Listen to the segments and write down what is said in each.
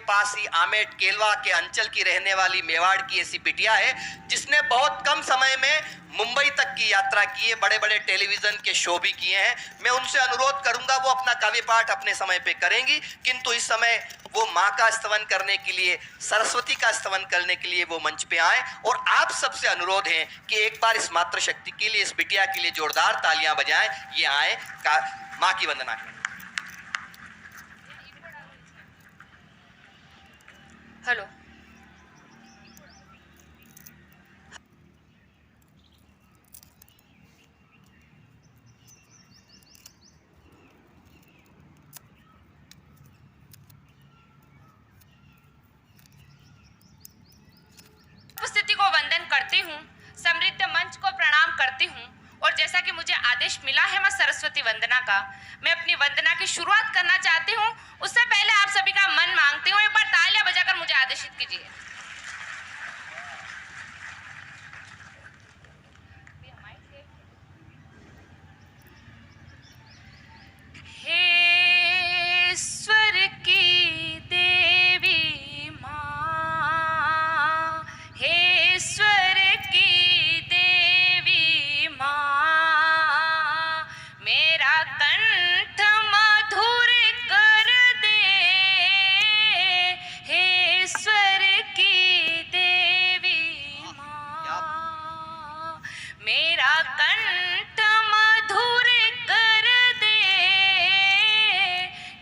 पास ही आमेट केलवा के अंचल की रहने वाली मेवाड़ की ऐसी बिटिया है जिसने बहुत कम समय में मुंबई तक की यात्रा की है, बड़े बड़े टेलीविजन के शो भी किए हैं। मैं उनसे अनुरोध करूंगा, वो अपना काव्य पाठ अपने समय पे करेंगी, किंतु इस समय वो माँ का स्तवन करने के लिए, सरस्वती का स्तवन करने के लिए वो मंच पे आए। और आप सबसे अनुरोध है कि एक बार इस मातृशक्ति के लिए, इस बिटिया के लिए जोरदार तालियां बजाएं। ये आए माँ की वंदना करें। हेलो, उपस्थिति को वंदन करती हूँ, समृद्ध मंच को प्रणाम करती हूँ और जैसा कि मुझे आदेश मिला है मां सरस्वती वंदना का, मैं अपनी वंदना की शुरुआत करना चाहती हूँ। उससे पहले आप सभी का मन मांगती हूँ, एक बार तालियां बजाकर मुझे आदेशित कीजिए। हे स्वर की देवी माँ, हे स्वर की देवी माँ, मेरा कंठ मधुर कर दे। हे स्वर की देवी माँ, मेरा कंठ मधुर कर दे।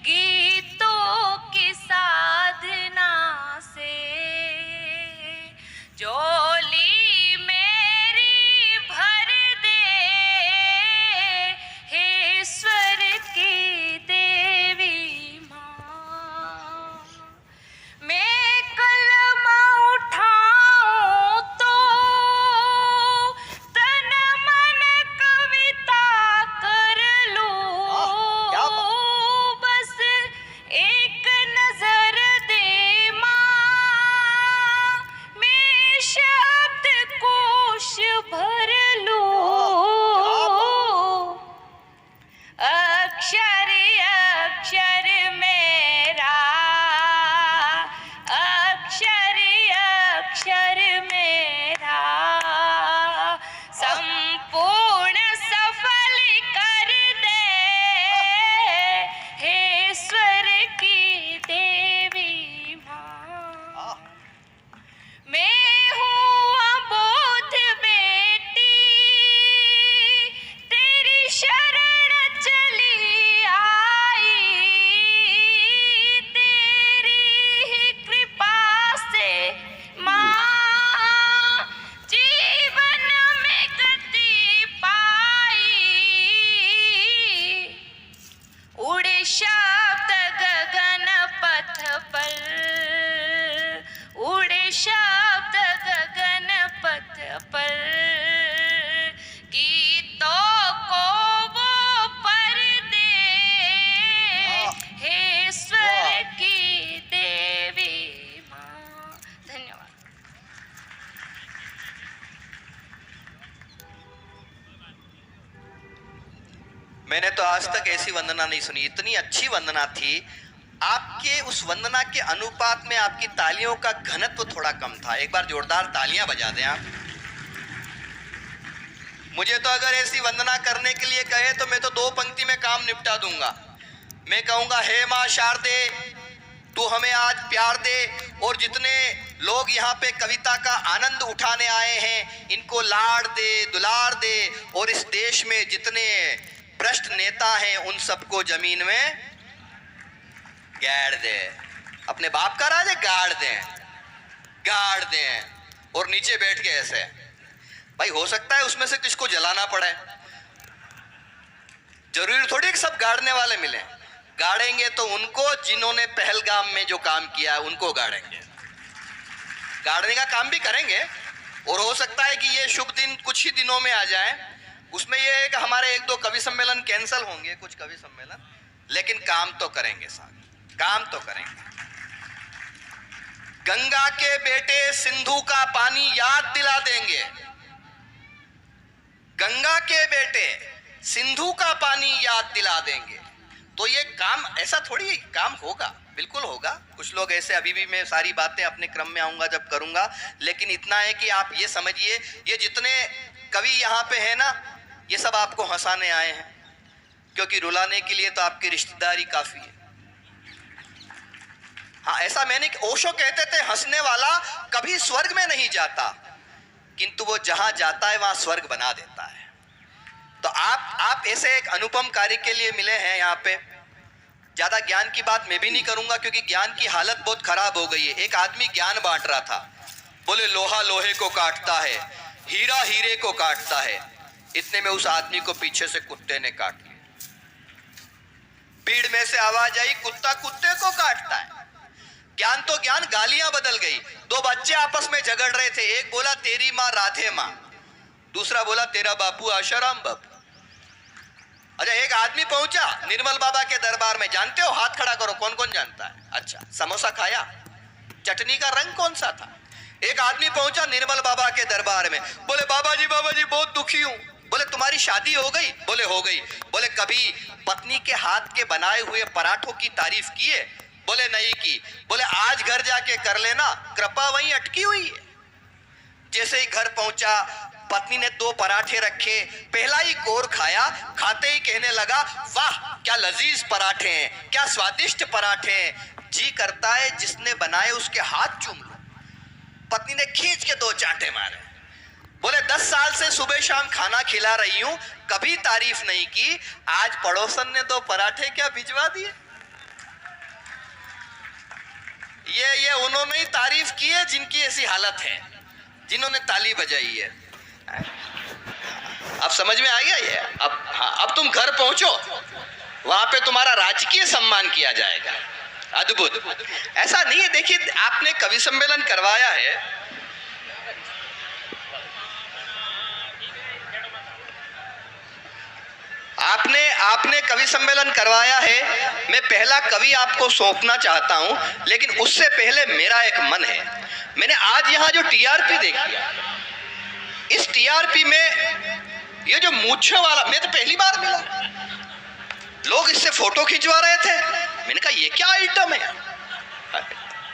गीतों की साधना से झोली मेरी भर दे। हे स्वर की देवी माँ, मैं कलमा उठाऊं तो तन मन कविता कर लूं। बस एक नजर दे माँ, मैं शब्द कोश भर लूं। अक्षर अक्षर मेरा, अक्षर अक्षर मेरा, संपूर्ण सफल कर दे। हे स्वर की देवी माँ, मैं हूँ अबोध बेटी, तेरी शरण चली आई। तेरी ही कृपा से माँ, जीवन में गति पाई। उड़े शब्द गगन पथ पर, उड़े शब्द गगन पथ पर, गीतों को वो पर दे। हे स्वर की देवी माँ। धन्यवाद। मैंने तो आज तक ऐसी वंदना नहीं सुनी, इतनी अच्छी वंदना थी। आपके उस वंदना के अनुपात में आपकी तालियों का घनत्व थोड़ा कम था। एक बार जोरदार तालियां बजा दें आप। मुझे तो अगर ऐसी वंदना करने के लिए कहे तो मैं तो 2 पंक्ति में काम निपटा दूंगा। मैं कहूंगा, हे मां शारदे, तू हमें आज प्यार दे, और जितने लोग यहाँ पे कविता का आनंद उठाने आए हैं इनको लाड़ दे, दुलार दे, और इस देश में जितने भ्रष्ट नेता हैं उन सबको जमीन में गाड़ दे। अपने बाप का राज है, गाड़ दें, गाड़ दें। और नीचे बैठ के ऐसे, भाई हो सकता है उसमें से किसको जलाना पड़े, जरूरी थोड़ी कि सब गाड़ने वाले मिले। गाड़ेंगे तो उनको जिन्होंने पहलगाम में जो काम किया है उनको गाड़ेंगे, गाड़ने का काम भी करेंगे। और हो सकता है कि ये शुभ दिन कुछ ही दिनों में आ जाए। उसमें ये है कि हमारे 1-2 कवि सम्मेलन कैंसिल होंगे, कुछ कवि सम्मेलन, लेकिन काम तो करेंगे साहब, काम तो करेंगे। गंगा के बेटे सिंधु का पानी याद दिला देंगे, गंगा के बेटे सिंधु का पानी याद दिला देंगे। तो ये काम ऐसा थोड़ी काम होगा। बिल्कुल होगा। कुछ लोग ऐसे, अभी भी मैं सारी बातें अपने क्रम में आऊंगा जब करूंगा, लेकिन इतना है कि आप ये समझिए, ये जितने कवि यहाँ पे है ना, ये सब आपको हंसाने आए हैं, क्योंकि रुलाने के लिए तो आपकी रिश्तेदारी काफी है। हाँ, ऐसा मैंने, ओशो कहते थे हंसने वाला कभी स्वर्ग में नहीं जाता, किंतु वो जहां जाता है वहां स्वर्ग बना देता है। तो आप ऐसे एक अनुपम कार्य के लिए मिले हैं यहाँ पे। ज्यादा ज्ञान की बात मैं भी नहीं करूंगा, क्योंकि ज्ञान की हालत बहुत खराब हो गई है। एक आदमी ज्ञान बांट रहा था, बोले लोहा लोहे को काटता है, हीरा हीरे को काटता है। इतने में उस आदमी को पीछे से कुत्ते ने काट लिया। भीड़ में से आवाज आई, कुत्ता कुत्ते को काटता है। ज्ञान तो ज्ञान, गालियां बदल गई। दो बच्चे आपस में झगड़ रहे थे, एक बोला तेरी माँ राधे माँ, दूसरा बोला तेरा बापू आशाराम बापू। अच्छा, एक आदमी पहुंचा निर्मल बाबा के दरबार में, जानते हो, हाथ खड़ा करो, कौन कौन जानता है? अच्छा, समोसा खाया? चटनी का रंग कौन सा था? एक आदमी पहुंचा निर्मल बाबा के दरबार में, बोले बाबा जी बहुत दुखी हूं। बोले तुम्हारी शादी हो गई? बोले हो गई। बोले कभी पत्नी के हाथ के बनाए हुए पराठों की तारीफ की है? बोले नहीं की। बोले आज घर जाके कर लेना, कृपा वहीं अटकी हुई है। जैसे ही घर पहुंचा, पत्नी ने 2 पराठे रखे, पहला ही कोर खाया, खाते ही कहने लगा वाह क्या लजीज पराठे हैं, क्या स्वादिष्ट पराठे हैं, जी करता है जिसने बनाए उसके हाथ चूम लो। पत्नी ने खींच के 2 चांटे मारे। बोले 10 साल से सुबह शाम खाना खिला रही हूं, कभी तारीफ नहीं की, आज पड़ोसन ने 2 पराठे क्या भिजवा दिए। ये उन्होंने ही तारीफ की है जिनकी ऐसी हालत है, जिन्होंने ताली बजाई है। अब समझ में आ गया ये? अब तुम घर पहुंचो, वहां पे तुम्हारा राजकीय सम्मान किया जाएगा। अद्भुत। ऐसा नहीं है, देखिए आपने कवि सम्मेलन करवाया है, आपने कवि सम्मेलन करवाया है। मैं पहला कवि आपको सौंपना चाहता हूं, लेकिन उससे पहले मेरा एक मन है। मैंने आज यहां जो टीआरपी देखी, इस टीआरपी में ये जो मूंछों वाला, मैं तो पहली बार मिला, लोग इससे फोटो खिंचवा रहे थे। मैंने कहा ये क्या आइटम है?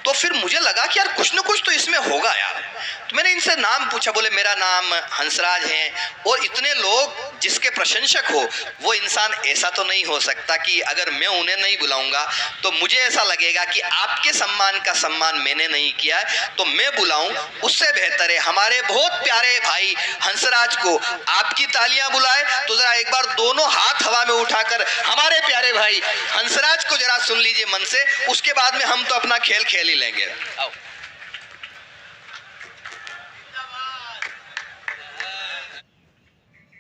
तो फिर मुझे लगा कि यार कुछ न कुछ तो इसमें होगा यार। तो मैंने इनसे नाम पूछा, बोले मेरा नाम हंसराज है। और इतने लोग जिसके प्रशंसक हो, वो इंसान ऐसा तो नहीं हो सकता कि अगर मैं उन्हें नहीं बुलाऊंगा तो मुझे ऐसा लगेगा कि आपके सम्मान का सम्मान मैंने नहीं किया है, तो मैं बुलाऊं। उससे बेहतर है हमारे बहुत प्यारे भाई हंसराज को आपकी तालियां बुलाए। तो जरा एक बार दोनों हाथ हवा में उठाकर हमारे प्यारे भाई हंसराज को जरा सुन लीजिए मन से, उसके बाद में हम तो अपना खेल खेल ही लेंगे। आओ।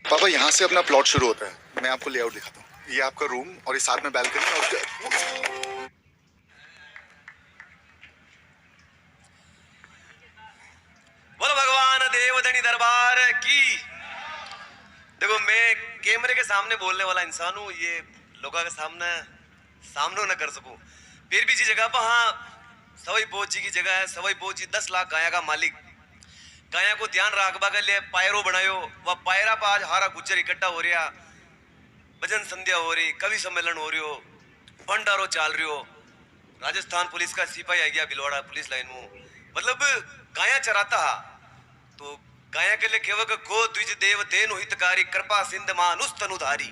पापा, यहाँ से अपना प्लॉट शुरू होता है। मैं आपको लेआउट दिखाता हूँ। ये आपका रूम और ये साथ में बैल्कनी और बोलो भगवान देवधनी दरबार की। देखो, मैं कैमरे के सामने बोलने वाला इंसान हूँ, ये लोगों के सामने न कर सकूं। फिर भी जी जगह पर, हाँ, सवाई बोझ जी की जगह है। सवाई बोझ जी 10 लाख गाया का मालिक, गाया को ध्यान रखबा के लिए पायरो बनायो। वह पायरा पर आज हारा गुज्जर इकट्ठा हो रहा, भजन संध्या हो रही, कवि सम्मेलन हो रही हो, भंडारो चाल रही हो। राजस्थान पुलिस का सिपाही आ गया बिलवाड़ा पुलिस लाइन में, मतलब गाया चराता। तो गाया के लिए केवल गो द्विज देव तेनु हितकारी कृपा सिंध मानुष तनुधारी।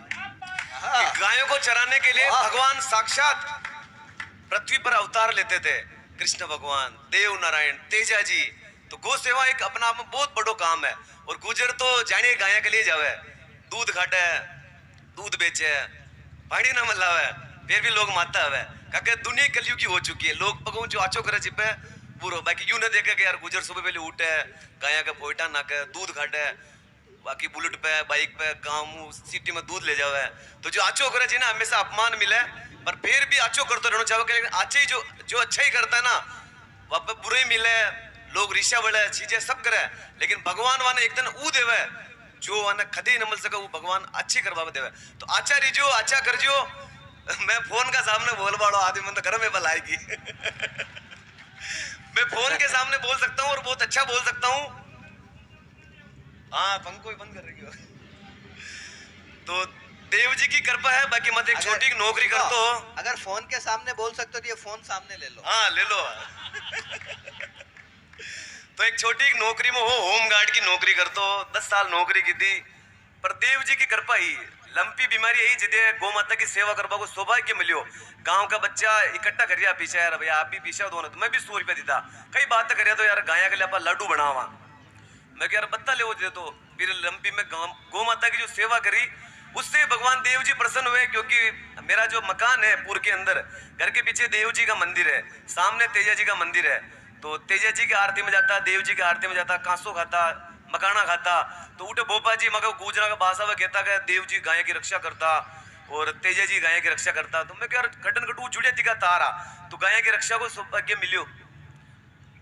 गायों को चराने के लिए भगवान साक्षात पृथ्वी पर अवतार लेते थे। कृष्ण भगवान, देव नारायण, तेजा जी। तो गौ सेवा एक अपना आप में बहुत बड़ो काम है। और गुजर तो जाने गाया के लिए जावे, दूध घाटे, दूध बेचे, पानी न मलावे, फिर भी लोग माता है। क्योंकि दुनिया कलयुगी हो चुकी है। लोग भगवान जो आचो करे चिपे बुरो, बाकी यूं न देखे कि यार गुजर सुबह पहले उठे, गाया का फोइटा नाके, दूध घाटे, बाकी बुलेट पे, बाइक पे, गाँव सिटी में दूध ले जावे। तो जो आचो करे जिन्हें हमेशा अपमान मिले, पर फिर भी आचो करते रहना चाहिए। लेकिन आचे ही जो अच्छा ही करता है ना, वहाँ पे बुरे ही मिले, लोग ऋषा बढ़े, चीजें सब करे। लेकिन भगवान वाने एक दिन ऊ देवे जो वाने कदे न मिल सके, वो भगवान अच्छी करवा देवे। तो अच्छा रिजो, अच्छा कर जो। मैं फोन का सामने बोल बाड़ो आदमी मन तो घर में बलाएगी। मैं फोन के सामने बोल सकता हूँ और बहुत अच्छा बोल सकता हूँ। हाँ, पंखो ही बंद कर रही हो। तो देव जी की कृपा है, बाकी मत एक छोटी नौकरी कर तो। अगर फोन के सामने बोल सकते हो तो ये फोन सामने ले लो। हाँ ले लो। तो एक छोटी नौकरी में हो, होम गार्ड की नौकरी कर तो 10 साल नौकरी की थी, पर देव जी की कृपा ही लंपी बीमारी यही जिदे गौ माता की सेवा करवा को सौभाग्य मिलियो। गांव का बच्चा इकट्ठा करिया पीछे यार भैया आप भी पीछे दो ना, तो मैं भी 100 रुपया देता। कई बात करिया तो यार गाया के लिए आप लड्डू बनावा, मैं यार बत्ता ले दे तो फिर लंपी में गौ माता की जो सेवा करी उससे भगवान देव जी प्रसन्न हुए। क्योंकि मेरा जो मकान है पूर के अंदर, घर के पीछे देव जी का मंदिर है, सामने तेजा जी का मंदिर है। तो तेजा जी की आरती में जाता, देव जी की आरती में जाता, कांसो खाता, मकाना खाता। तो उठे भोपा जी मगर गुजरा का भाषा में कहता कि देव जी गाय की रक्षा करता और तेजा जी गाय की रक्षा करता। तो मैं यार खटन कटू जुड़िया जी का तारा, तो गाय की रक्षा को सौभाग्य मिलियो।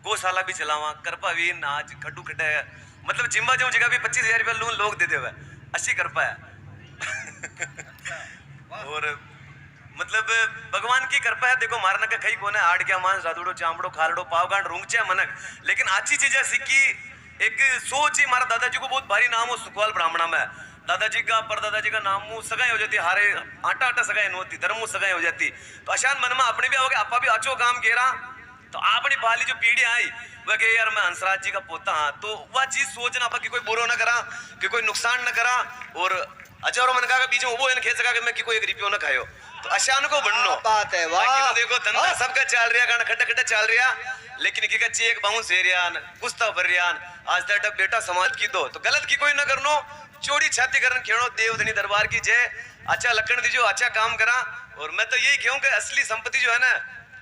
गौशाला भी चलावा, कृपा भी नाच खड्डू खड्डा है, मतलब जिम्बा जो जगह भी 25,000 रुपया लोन लोग देते हुए अच्छी कृपा है। और मतलब भगवान की कृपा है। देखो मारना का खई कोने हाड़ क्या मांस रादुड़ो चामड़ो खालड़ो पावगांड रुंगचा मनक, लेकिन अच्छी चीजें सीखी। एक सोच ही हमारा दादाजी को बहुत भारी नाम हो सुखवाल ब्राह्मणा में, दादाजी का परदादाजी का नाम मुंह सगाई हो जाती, हारे आटा आटा सगाई होती, धर्म सगाई हो जाती। तो अशान मन में अपने भी आओगे आपा भी अच्छो काम केरा, तो अपनी पाली जो पीढ़ी आई वह कहे यार मैं हंसराज जी का पोता हाँ, तो वह चीज सोचना कि कोई बुरो ना करा, कि कोई नुकसान ना करा। और हजारों मन का बीच में वो इन खेच सका कि मैं कि कोई एक रिपियो ना खायो, तो अशान को बननो बात है। वाह, देखो धंधा सबका चल रहा है, खट्टा खट्टा चल रहा, लेकिन की कच्ची एक बाउंस एरियान कुस्ता भरियान आज तक बेटा समाज की दो, तो गलत की कोई ना करनो, चोरी छाती करन खेणो देवधनी दरबार की जय। अच्छा लखन दीजो, अच्छा काम करा। और मैं तो यही कहूँ कि असली संपत्ति जो है ना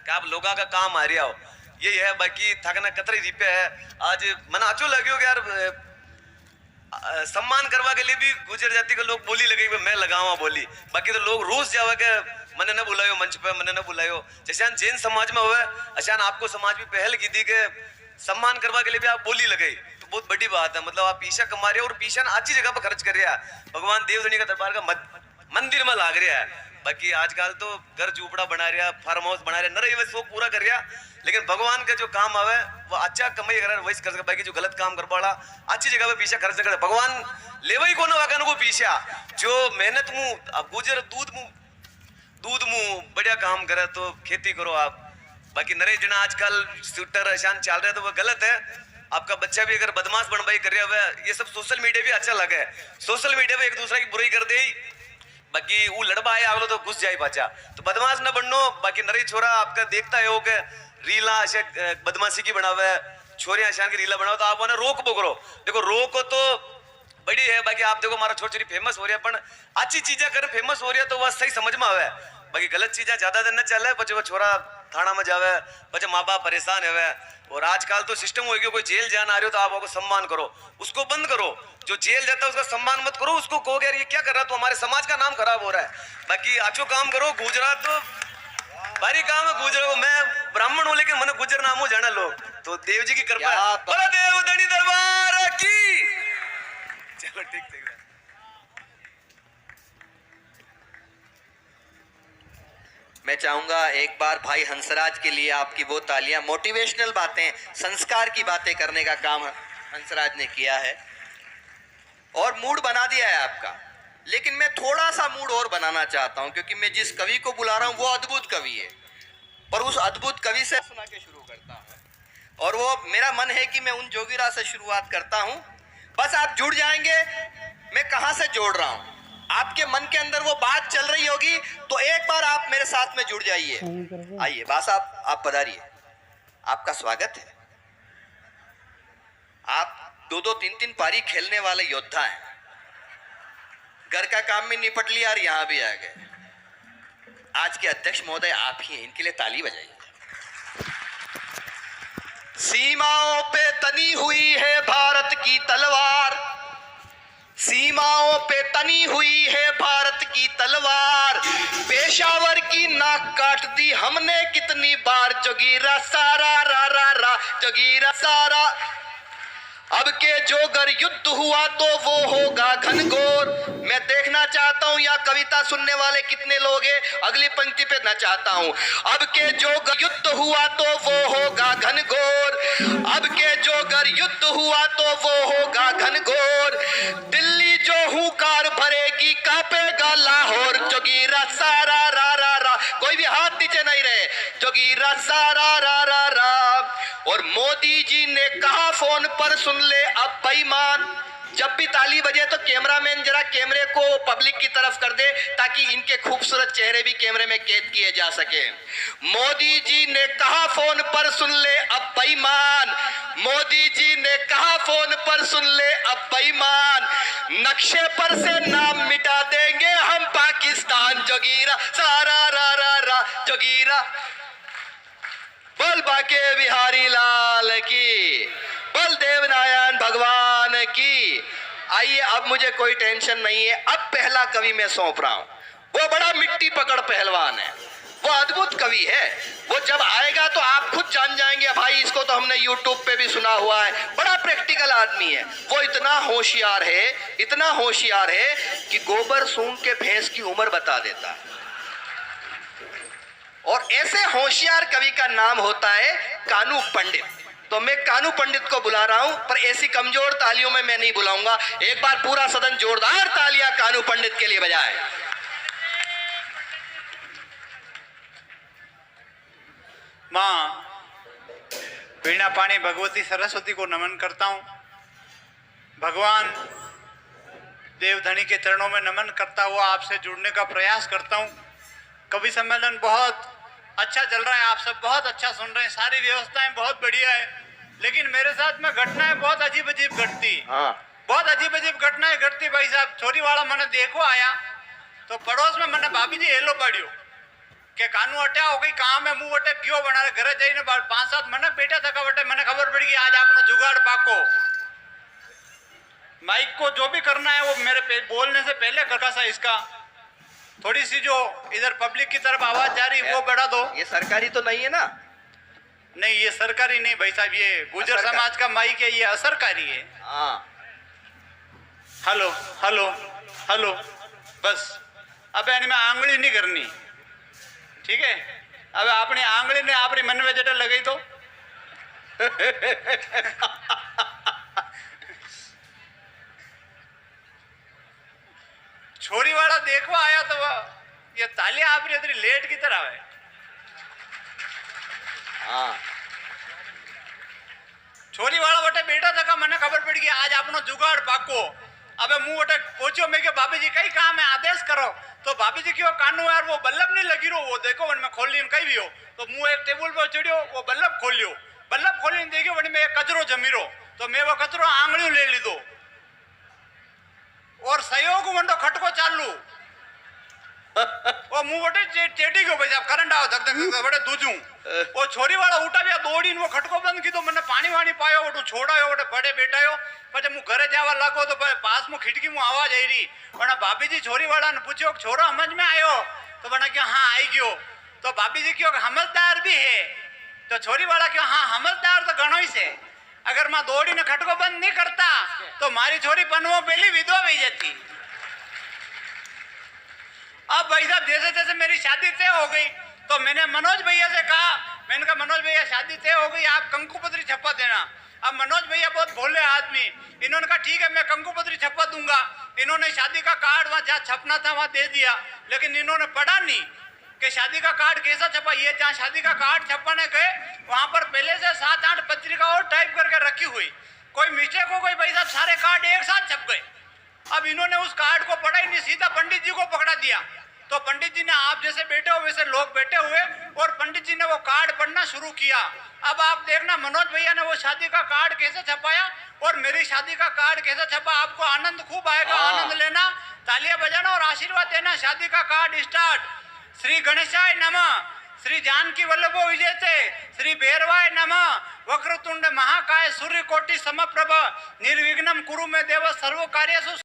कि आप लोगों का काम आ रहा हो यही है, बाकी थकना कतरी दीपे है। आज मन अच्छो लगे यार सम्मान करवा के लिए भी गुजर जाति के लोग बोली लगे मैं लगावा बोली, बाकी तो लोग रोज जावा के मैंने न बुलायो मंच पे, मैंने न बुलायो। जैसे जैन समाज में हुआ अचान आपको समाज में पहल की थी कि सम्मान करवा के लिए भी आप बोली लगे, तो बहुत बड़ी बात है। मतलब आप पीछा कमा रहे हो और पीछा अच्छी जगह पर खर्च कर रहे हैं, भगवान देवधनी का दरबार का मंदिर में लाग रहा है। बाकी आजकल तो घर झूपड़ा बना रहा, फार्म हाउस बना रहा, नरे शौक पूरा कर रहा, लेकिन भगवान का जो काम आवे वो अच्छा कमाई कर वैसे कर सके। बाकी जो गलत काम कर पड़ा अच्छी जगह पे पीछा खर्च कर, भगवान लेवा ही कोना वाकन को पीछा जो मेहनत मुंह अब गुजर दूध मुंह बढ़िया काम करे तो खेती करो आप। बाकी नरे जना आजकल शूटर अशान चल रहे तो वो गलत है। आपका बच्चा भी अगर बदमाश बनवाई कर रहा है, ये सब सोशल मीडिया भी अच्छा लगे, सोशल मीडिया पे एक दूसरे की बुराई कर दे, बाकी वो लड़बा आए आगलो तो घुस जाए पाचा, तो बदमाश ना बननो। बाकी नरी छोरा आपका देखता है हो के रीला ऐसे बदमाशी की बनावे, छोरियां आशान की रीला बनाओ, तो आप उन्हें रोक बोकरो। देखो रोको तो बड़ी है, बाकी आप देखो हमारा छोटी छोटी फेमस हो रही है, पर अच्छी चीजें कर फेमस हो रही है तो वह सही समझ में आवे। बाकी गलत चीजें ज्यादा दिन न चले, बच्चे वो छोरा थाना में जावे, बच्चे माँ बाप परेशान है। और आजकल तो सिस्टम हो गया, कोई जेल जाना आ रहे हो तो आप उसको सम्मान करो, उसको बंद करो। जो जेल जाता है उसका सम्मान मत करो, उसको कहो यार ये क्या कर रहा, तो हमारे समाज का नाम खराब हो रहा है। बाकी अच्छो काम करो। गुजरात तो भारी काम है, गुजर को मैं ब्राह्मण हूँ लेकिन मैंने गुजर नाम हो जाना लोग, तो देव जी की कृपा है। बोलो देवधनी दरबार की। चलो ठीक ठीक। मैं चाहूंगा एक बार भाई हंसराज के लिए आपकी वो तालियां, मोटिवेशनल बातें, संस्कार की बातें करने का काम हंसराज ने किया है और मूड बना दिया है आपका। लेकिन मैं थोड़ा सा मूड और बनाना चाहता हूं, क्योंकि मैं जिस कवि को बुला रहा हूं वो अद्भुत कवि है, पर उस अद्भुत कवि से सुना के शुरू करता हूं। और वो मेरा मन है कि मैं उन जोगीरा से शुरुआत करता हूं, बस आप जुड़ जाएंगे मैं कहां से जोड़ रहा हूं। आपके मन के अंदर वो बात चल रही होगी तो एक बार आप मेरे साथ में जुड़ जाइए। आइए बास आप पधारिए, आपका स्वागत है। आप 2-2, 3-3 पारी खेलने वाले योद्धा हैं, घर का काम भी निपट लिया और यहां भी आ गए। आज के अध्यक्ष महोदय आप ही हैं, इनके लिए ताली बजाइए। सीमाओं पे तनी हुई है भारत की तलवार, सीमाओं पे तनी हुई है भारत की तलवार, पेशावर की नाक काट दी हमने कितनी बार, जोगीरा सारा रा रा रा जोगीरा सारा। अब के जोगर युद्ध हुआ तो वो होगा घनघोर। मैं देखना चाहता हूं या कविता सुनने वाले कितने लोग हैं, अगली पंक्ति पे ना चाहता हूं। अब के जोगर युद्ध हुआ तो वो होगा घनघोर, अब के जोगर युद्ध हुआ तो वो होगा घनघोर। दिल्ली जो हुंकार भरेगी कांपेगा लाहौर, जोगीरा सारा रा रा रा, कोई भी हाथ नीचे नहीं रहे, जोगीरा सारा रा रा रा। और मोदी जी ने कहा फोन पर, सुन ले अब बेईमान, जब भी ताली बजे तो कैमरामैन जरा कैमरे को पब्लिक की तरफ कर दे ताकि इनके खूबसूरत चेहरे भी कैमरे में कैद किए जा सके। मोदी जी ने कहा फोन पर, सुन ले अब बेईमान, मोदी जी ने कहा फोन पर, सुन ले अब बेईमान, नक्शे पर से नाम मिटा देंगे हम पाकिस्तान, जोगीरा सारा रा रा रा, जोगीरा। बोल बाके बिहारी लाल की, बोल देवनारायण भगवान की। आइए, अब मुझे कोई टेंशन नहीं है। अब पहला कवि मैं सौंप रहा हूं, वो बड़ा मिट्टी पकड़ पहलवान है, वो अद्भुत कवि है। वो जब आएगा तो आप खुद जान जाएंगे, भाई इसको तो हमने यूट्यूब पे भी सुना हुआ है, बड़ा प्रैक्टिकल आदमी है। वो इतना होशियार है, इतना होशियार है कि गोबर सूंघ के भैंस की उम्र बता देता है। और ऐसे होशियार कवि का नाम होता है कानू पंडित। तो मैं कानू पंडित को बुला रहा हूं, पर ऐसी कमजोर तालियों में मैं नहीं बुलाऊंगा। एक बार पूरा सदन जोरदार तालियां कानू पंडित के लिए बजाए। माँ वीणा पाणी भगवती सरस्वती को नमन करता हूँ। भगवान देवधनी के चरणों में नमन करता हुआ आपसे जुड़ने का प्रयास करता हूँ। कवि सम्मेलन बहुत अच्छा चल रहा है, आप सब बहुत अच्छा सुन रहे हैं, सारी व्यवस्थाएं बहुत बढ़िया है, लेकिन मेरे साथ में घटनाएं बहुत अजीब अजीब घटती, बहुत अजीब अजीब घटनाएं घटती। भाई साहब, छोरी वाला मैंने देखो आया तो पड़ोस में मैंने भाभी जी हेलो पाड़ियो के कानू अट्या हो गई, कहाँ में मुंह अटे क्यों बना रहे, घर जाइए 5-7 मनक बैठा था बटे, मैंने खबर पड़ गई आज आपने जुगाड़ पाको। माइक को जो भी करना है वो मेरे बोलने से पहले करना सा। इसका थोड़ी सी जो इधर पब्लिक की तरफ आवाज जा रही है वो बढ़ा दो। ये सरकारी तो नहीं है ना? नहीं, ये सरकारी नहीं भाई साहब, ये गुजर समाज का माइक है, ये असरकारी है। हाँ, हेलो हेलो हेलो, बस अब इनमें आंगली नहीं करनी, ठीक है? अब अपनी आंगली ने अपनी मन में जटे लगी तो छोरी वाला देखो आया तो ये तालियां आपरी इतनी लेट की तरह है। हाँ, छोरी वाला बटे बेटा था, मैंने खबर पड़ गई आज आपनो जुगाड़ पाको। अबे मुंह बटे पूछो मैं कि भाभी जी कई काम है आदेश करो, तो भाभी जी क्यों कानू यार वो बल्लभ नहीं लगी रो, वो देखो वन में खोल ली कहीं भी हो, तो मुंह एक टेबल पर चढ़ियो, वो बल्लभ खोलियो, बल्लभ खोली देखियो वन में एक कचरो जमीरो, तो मैं वो कचरो आंगलियों ले ली दो और सहयोग वंडो खटको चालू वो मुंह बटे चेटी गयो भाई साहब, करंट आओ धक धक बटे दूजू वो छोरी वाला उठा गया दौड़ी वो खटको बंद की, तो मैंने पानी वाणी पायो वो छोड़ायो वो बड़े बैठायो। પછી હું ઘરે જવા લાગો તો પાસ માં ખિડકી માં આવાજ આવી रही, પણ ભાભીજી छोरी वाला ने पूछो छोरो समझ में आयो, तो बना क्यों हाँ आई गयो, तो भाभी जी क्यों समझदार भी है, तो छोरी वाला क्यों हाँ समझदार तो घणो ही से, अगर मैं दौड़ी ने खटको बंद नहीं करता तो मारी छोरी पनवो पहली विधवा हो जाती। अब भाई साहब जैसे जैसे मेरी शादी तय हो गई तो मैंने मनोज भैया से कहा, मैंने कहा मनोज भैया शादी तय हो गई, आप कंकु पत्री छपा देना। अब मनोज भैया बहुत भोले आदमी, इन्होंने कहा ठीक है मैं कंकु पत्री छपा दूंगा। इन्होंने शादी का कार्ड वहां जहाँ छपना था वहां दे दिया, लेकिन इन्होंने पढ़ा नहीं कि शादी का कार्ड कैसा छपा। ये जहाँ शादी का कार्ड छपाने गए वहां पर पहले से 7-8 पत्रिका और टाइप करके रखी हुई, कोई मिस्टेक हो गई भाई साहब, सारे कार्ड एक साथ छप गए। अब इन्होंने उस कार्ड को पढ़ा ही नहीं, सीधा पंडित जी को पकड़ा दिया। तो पंडित जी ने आप जैसे बैठे हो वैसे लोग बैठे हुए और पंडित जी ने वो कार्ड पढ़ना शुरू किया। अब आप देखना मनोज भैया ने वो शादी का कार्ड कैसे छपाया और मेरी शादी का कार्ड कैसे छपा, आपको आनंद खूब आएगा। आनंद लेना, तालियां बजाना और आशीर्वाद देना। शादी का कार्ड स्टार्ट। श्री गणेशाय नमः, श्री जानकी वल्लभो विजयते, श्री भैरवाय नमः, वक्रतुंड महाकाय सूर्यकोटि समप्रभ, निर्विघ्नं कुरु मे देव सर्व कार्येषु